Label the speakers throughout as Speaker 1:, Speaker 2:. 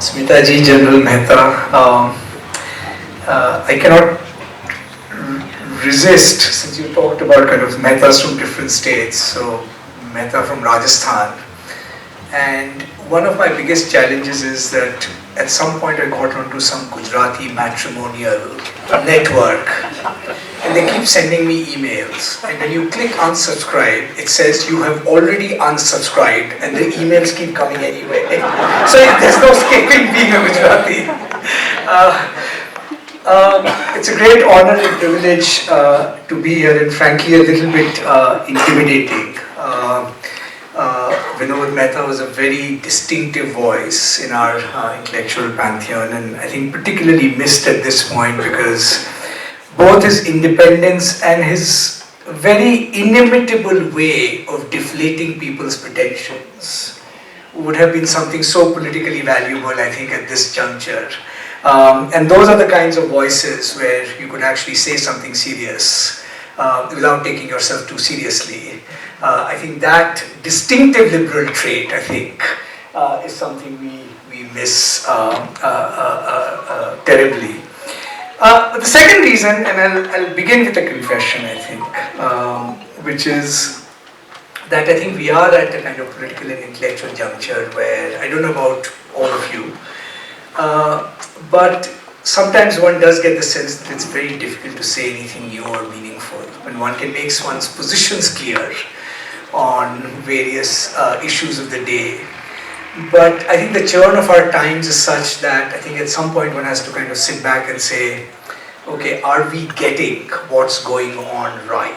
Speaker 1: Sumita ji, General Mehta, I cannot resist, since you talked about kind of Mehtas from different states, so Mehta from Rajasthan, and one of my biggest challenges is that at some point I got onto some Gujarati matrimonial network, and they keep sending me emails, and when you click unsubscribe, it says you have already unsubscribed, and the emails keep coming anyway. So there's no escaping being a Gujarati. It's a great honor and privilege to be here, and frankly a little bit intimidating. Vinod Mehta was a very distinctive voice in our intellectual pantheon, and I think particularly missed at this point because both his independence and his very inimitable way of deflating people's pretensions would have been something so politically valuable, I think, at this juncture. And those are the kinds of voices where you could actually say something serious without taking yourself too seriously. I think that distinctive liberal trait, I think, is something we miss terribly. But the second reason, and I'll begin with a confession, I think, which is that I think we are at a kind of political and intellectual juncture where, I don't know about all of you, but sometimes one does get the sense that it's very difficult to say anything new or meaningful when one can make one's positions clear on various issues of the day. But I think the churn of our times is such that I think at some point one has to kind of sit back and say, okay, are we getting what's going on right?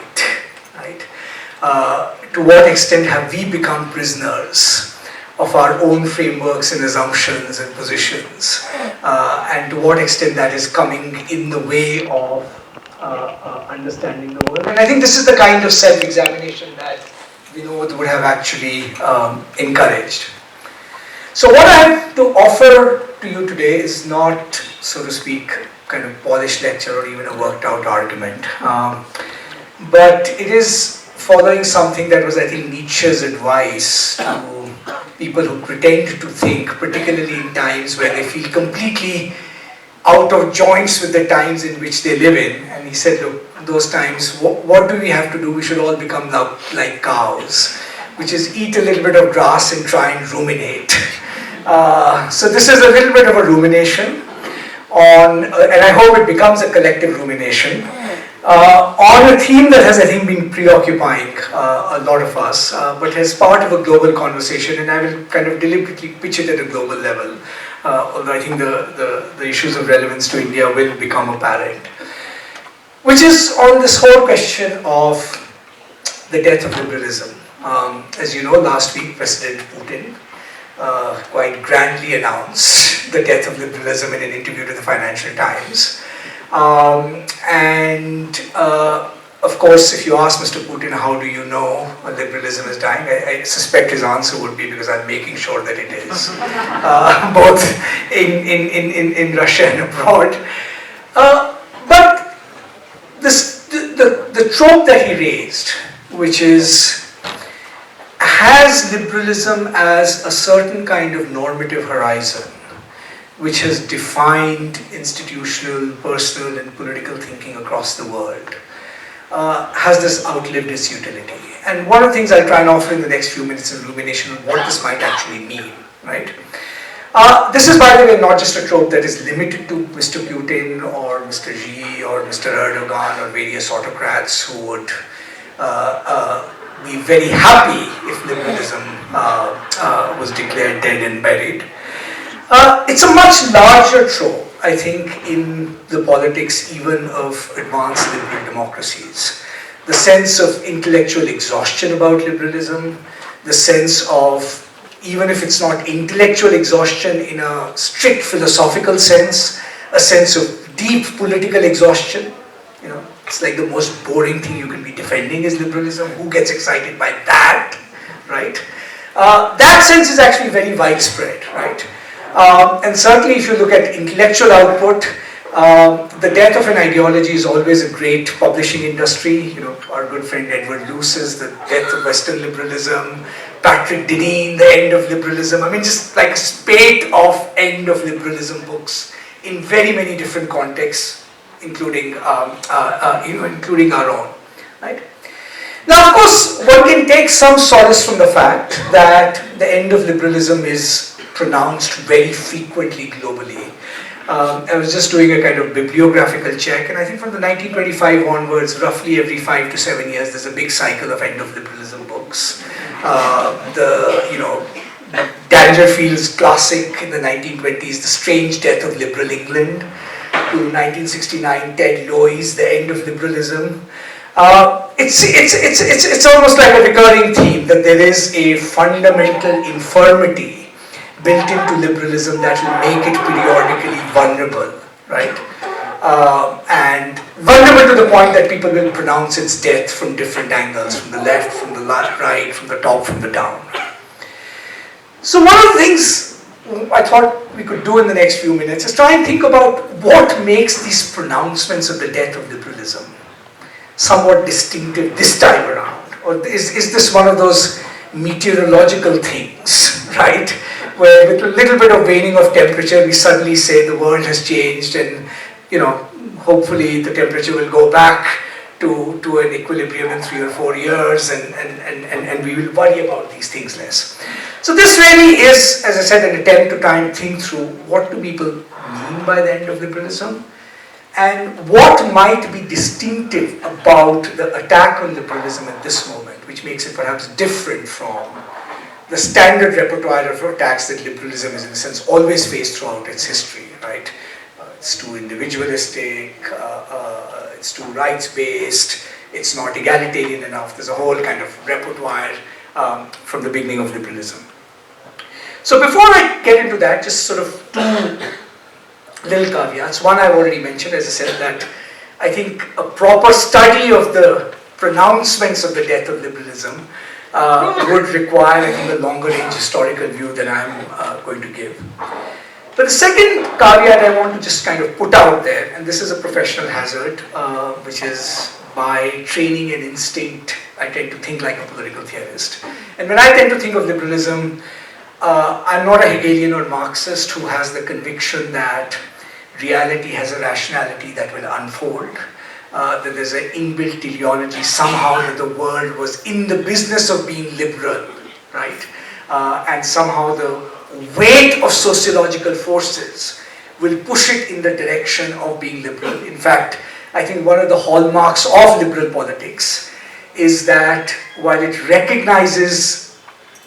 Speaker 1: To what extent have we become prisoners of our own frameworks and assumptions and positions? And to what extent that is coming in the way of understanding the world? And I think this is the kind of self-examination that Vinod would have actually encouraged. So what I have to offer to you today is not, so to speak, kind of polished lecture or even a worked out argument, but it is following something that was, I think, Nietzsche's advice to people who pretend to think, particularly in times where they feel completely out of joints with the times in which they live in. And he said, look, those times, what do we have to do? We should all become like cows, which is eat a little bit of grass and try and ruminate. So this is a little bit of a rumination on, and I hope it becomes a collective rumination, on a theme that has, I think, been preoccupying a lot of us, but as part of a global conversation, and I will kind of deliberately pitch it at a global level, although I think the issues of relevance to India will become apparent, which is on this whole question of the death of liberalism. As you know, last week President Putin quite grandly announced the death of liberalism in an interview to the Financial Times. Of course, if you ask Mr. Putin, how do you know liberalism is dying, I suspect his answer would be because I'm making sure that it is, both in Russia and abroad. But the trope that he raised, which is, has liberalism as a certain kind of normative horizon, which has defined institutional, personal, and political thinking across the world, has this outlived its utility? And one of the things I'll try and offer in the next few minutes is illumination of what this might actually mean, right? This is, by the way, not just a trope that is limited to Mr. Putin or Mr. Xi or Mr. Erdogan or various autocrats who would be very happy if liberalism was declared dead and buried. It's a much larger trope, I think, in the politics even of advanced liberal democracies. The sense of intellectual exhaustion about liberalism, the sense of, even if it's not intellectual exhaustion in a strict philosophical sense, a sense of deep political exhaustion. You know, it's like the most boring thing you can be defending is liberalism. Who gets excited by that, right? That sense is actually very widespread, right? And certainly if you look at intellectual output, The death of an ideology is always a great publishing industry. Our good friend Edward Luce's The Death of Western Liberalism, Patrick Deneen, The End of Liberalism. I mean, just like a spate of end of liberalism books in very many different contexts, including including our own, right? Now, of course, one can take some solace from the fact that the end of liberalism is pronounced very frequently globally. I was just doing a kind of bibliographical check, and I think from the 1925 onwards, roughly every 5 to 7 years, there's a big cycle of end of liberalism books. Dangerfield's classic in the 1920s, The Strange Death of Liberal England, to 1969, Ted Loy's The End of Liberalism. It's almost like a recurring theme that there is a fundamental infirmity built into liberalism that will make it periodically vulnerable, right? And vulnerable to the point that people will pronounce its death from different angles, from the left, from the right, from the top, from the down. So one of the things I thought we could do in the next few minutes is try and think about what makes these pronouncements of the death of liberalism somewhat distinctive this time around. Or is this one of those meteorological things, right? Where with a little bit of waning of temperature, we suddenly say the world has changed and, hopefully the temperature will go back to an equilibrium in 3 or 4 years and we will worry about these things less. So this really is, as I said, an attempt to try and think through what do people mean by the end of liberalism and what might be distinctive about the attack on liberalism at this moment, which makes it perhaps different from the standard repertoire of attacks that liberalism is in a sense always faced throughout its history, right? It's too individualistic, it's too rights-based, it's not egalitarian enough. There's a whole kind of repertoire from the beginning of liberalism. So before I get into that, just sort of two little caveats. One I've already mentioned, as I said, that I think a proper study of the pronouncements of the death of liberalism would require, I think, a longer range historical view than I'm going to give. But the second caveat I want to just kind of put out there, and this is a professional hazard, which is by training and instinct, I tend to think like a political theorist. And when I tend to think of liberalism, I'm not a Hegelian or Marxist who has the conviction that reality has a rationality that will unfold. That there's an inbuilt teleology somehow that the world was in the business of being liberal, right? And somehow the weight of sociological forces will push it in the direction of being liberal. In fact, I think one of the hallmarks of liberal politics is that while it recognizes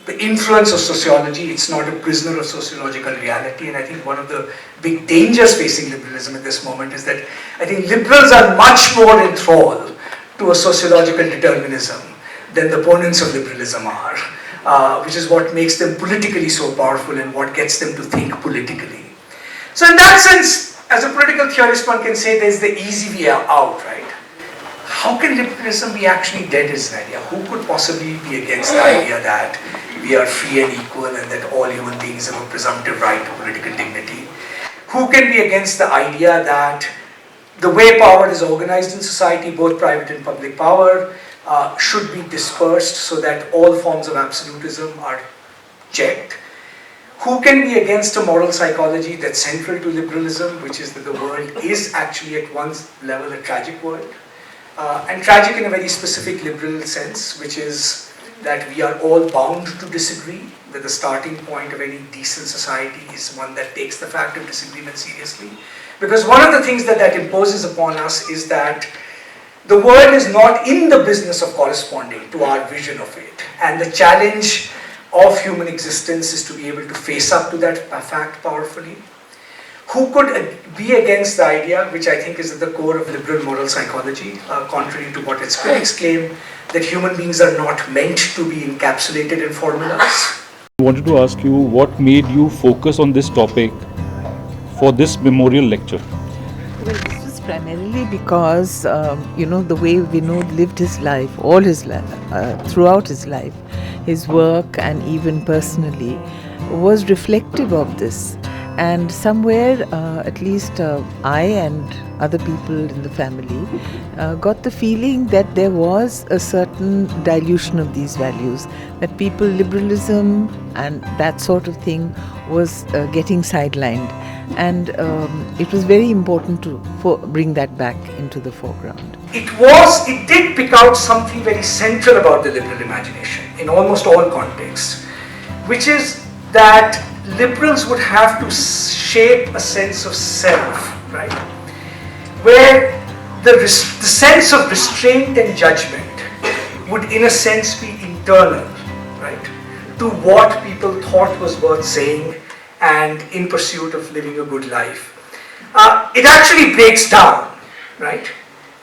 Speaker 1: the influence of sociology, it's not a prisoner of sociological reality. And I think one of the big dangers facing liberalism at this moment is that I think liberals are much more enthralled to a sociological determinism than the opponents of liberalism are, which is what makes them politically so powerful and what gets them to think politically. So in that sense, as a political theorist, one can say there's the easy way out, right? How can liberalism be actually dead as an idea? Who could possibly be against the idea that we are free and equal and that all human beings have a presumptive right to political dignity? Who can be against the idea that the way power is organized in society, both private and public power, should be dispersed so that all forms of absolutism are checked? Who can be against a moral psychology that's central to liberalism, which is that the world is actually at one level a tragic world? And tragic in a very specific liberal sense, which is that we are all bound to disagree, that the starting point of any decent society is one that takes the fact of disagreement seriously. Because one of the things that imposes upon us is that the world is not in the business of corresponding to our vision of it. And the challenge of human existence is to be able to face up to that fact powerfully. Who could be against the idea, which I think is at the core of liberal moral psychology, contrary to what its critics claim, that human beings are not meant to be encapsulated in formulas?
Speaker 2: I wanted to ask you what made you focus on this topic for this memorial lecture?
Speaker 3: Well, this was primarily because, the way Vinod lived his life, all his life, throughout his life, his work and even personally, was reflective of this. And somewhere, at least I and other people in the family got the feeling that there was a certain dilution of these values, that liberalism and that sort of thing was getting sidelined. And it was very important to bring that back into the foreground.
Speaker 1: It did pick out something very central about the liberal imagination in almost all contexts, which is that liberals would have to shape a sense of self, right? Where the sense of restraint and judgment would in a sense be internal, right? To what people thought was worth saying and in pursuit of living a good life. It actually breaks down, right?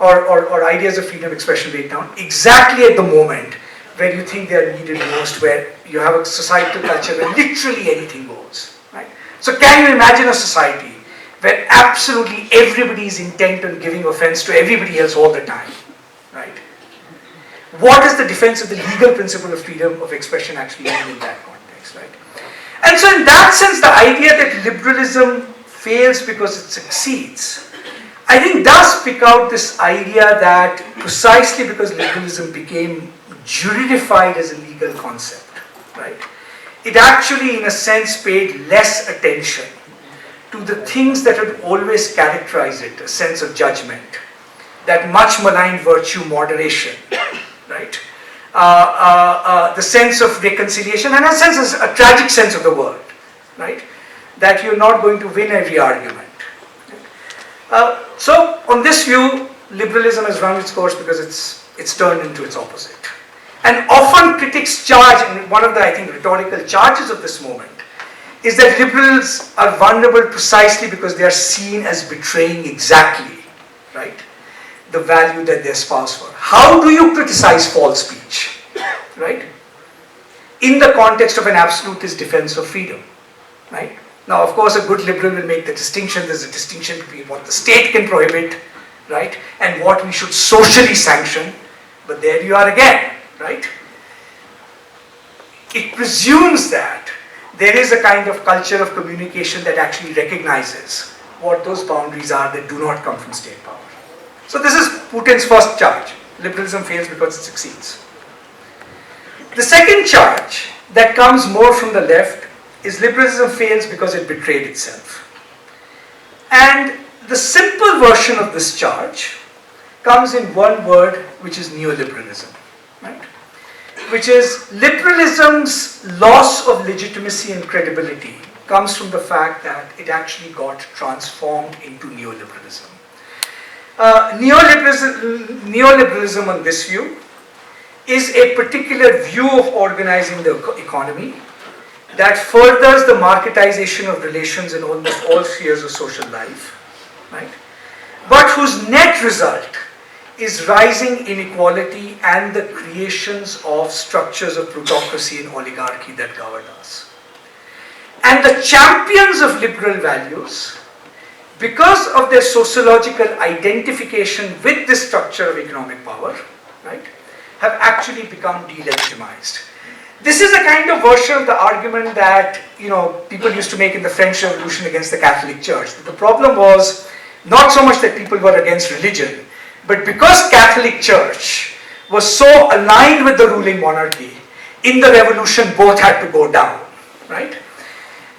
Speaker 1: Or ideas of freedom of expression break down exactly at the moment where you think they are needed most, where you have a societal culture where literally anything goes, right? So can you imagine a society where absolutely everybody is intent on giving offense to everybody else all the time, right? What is the defense of the legal principle of freedom of expression actually mean in that context, right? And so in that sense, the idea that liberalism fails because it succeeds, I think does pick out this idea that precisely because liberalism became juridified as a legal concept, right? It actually, in a sense, paid less attention to the things that had always characterized it, a sense of judgment, that much maligned virtue, moderation, right? The sense of reconciliation, and a tragic sense of the world, right? That you're not going to win every argument. So, on this view, liberalism has run its course because it's turned into its opposite. And often critics charge, and one of the, I think, rhetorical charges of this moment, is that liberals are vulnerable precisely because they are seen as betraying exactly, right, the value that they espouse for. How do you criticize false speech, right, in the context of an absolutist defense of freedom, right? Now, of course, a good liberal will make the distinction. There's a distinction between what the state can prohibit, right, and what we should socially sanction. But there you are again, right? It presumes that there is a kind of culture of communication that actually recognizes what those boundaries are that do not come from state power. So this is Putin's first charge. Liberalism fails because it succeeds. The second charge that comes more from the left is liberalism fails because it betrayed itself. And the simple version of this charge comes in one word, which is neoliberalism, right? Which is liberalism's loss of legitimacy and credibility comes from the fact that it actually got transformed into neoliberalism. Neoliberalism on this view is a particular view of organizing the economy that furthers the marketization of relations in almost all spheres of social life, right? But whose net result is rising inequality and the creations of structures of plutocracy and oligarchy that govern us. And the champions of liberal values, because of their sociological identification with this structure of economic power, right, have actually become delegitimized. This is a kind of version of the argument that people used to make in the French Revolution against the Catholic Church. The problem was not so much that people were against religion, but because Catholic Church was so aligned with the ruling monarchy, in the revolution both had to go down, right?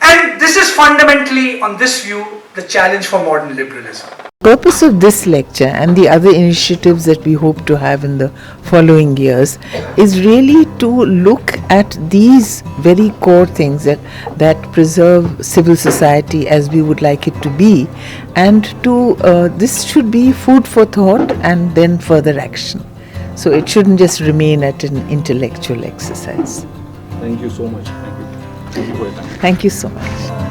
Speaker 1: And this is fundamentally, on this view, the challenge for modern liberalism.
Speaker 3: The purpose of this lecture and the other initiatives that we hope to have in the following years is really to look at these very core things that preserve civil society as we would like it to be, and this should be food for thought and then further action. So it shouldn't just remain at an intellectual exercise.
Speaker 2: Thank you so much. Thank you. Thank you for your time.
Speaker 3: Thank you so much.